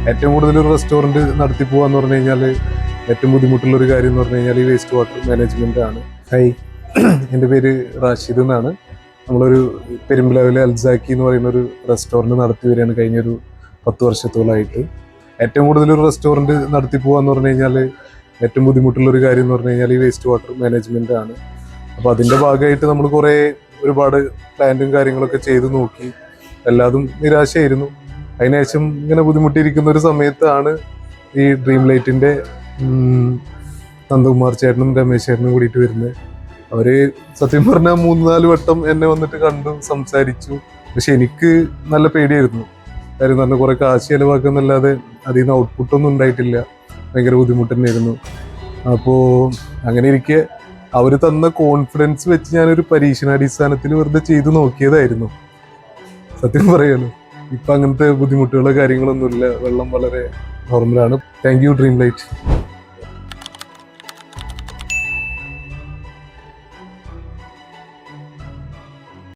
ഏറ്റവും കൂടുതൽ ഒരു റെസ്റ്റോറൻറ്റ് നടത്തി പോകാന്ന് പറഞ്ഞു കഴിഞ്ഞാൽ ഏറ്റവും ബുദ്ധിമുട്ടുള്ള ഒരു കാര്യം എന്ന് പറഞ്ഞു കഴിഞ്ഞാൽ ഈ വേസ്റ്റ് വാട്ടർ മാനേജ്മെൻ്റ് ആണ്. ഹായ്, എൻ്റെ പേര് റാഷിദ് എന്നാണ്. നമ്മളൊരു പെരുമ്പിലാവിലെ അൽസാക്കി എന്ന് പറയുന്ന ഒരു റെസ്റ്റോറൻറ്റ് നടത്തി വരികയാണ് കഴിഞ്ഞൊരു 10 വർഷത്തോളമായിട്ട്. ഏറ്റവും കൂടുതൽ ഒരു റെസ്റ്റോറൻറ്റ് നടത്തി പോകാന്ന് പറഞ്ഞു കഴിഞ്ഞാൽ ഏറ്റവും ബുദ്ധിമുട്ടുള്ള ഒരു കാര്യം എന്ന് പറഞ്ഞു കഴിഞ്ഞാൽ ഈ വേസ്റ്റ് വാട്ടർ മാനേജ്മെൻ്റ് ആണ്. അപ്പോൾ അതിൻ്റെ ഭാഗമായിട്ട് നമ്മൾ ഒരുപാട് പ്ലാന്റും കാര്യങ്ങളൊക്കെ ചെയ്ത് നോക്കി, എല്ലാതും നിരാശയായിരുന്നു. അതിനുശേഷം ഇങ്ങനെ ബുദ്ധിമുട്ടിയിരിക്കുന്ന ഒരു സമയത്താണ് ഈ ഡ്രീം ലൈറ്റിൻ്റെ നന്ദകുമാർ ചേട്ടനും രമേശ് ചേട്ടനും കൂടിയിട്ട് വരുന്നത്. അവർ സത്യം പറഞ്ഞാൽ 3-4 വട്ടം എന്നെ വന്നിട്ട് കണ്ടു, സംസാരിച്ചു. പക്ഷെ എനിക്ക് നല്ല പേടിയായിരുന്നു. കാര്യം പറഞ്ഞാൽ കുറേ കാശ് ചിലവാക്കുന്നല്ലാതെ അതിൽ നിന്ന് ഔട്ട്പുട്ടൊന്നും ഉണ്ടായിട്ടില്ല. ഭയങ്കര ബുദ്ധിമുട്ട് തന്നെയായിരുന്നു. അപ്പോൾ അങ്ങനെ ഇരിക്കെ അവർ തന്ന കോൺഫിഡൻസ് വെച്ച് ഞാനൊരു പരീക്ഷണാടിസ്ഥാനത്തിൽ വെറുതെ ചെയ്ത് നോക്കിയതായിരുന്നു. സത്യം പറയാലോ, ഇപ്പം അങ്ങനത്തെ ബുദ്ധിമുട്ടുകളോ കാര്യങ്ങളൊന്നുമില്ല. വെള്ളം വളരെ നോർമലാണ്. Thank you dream light.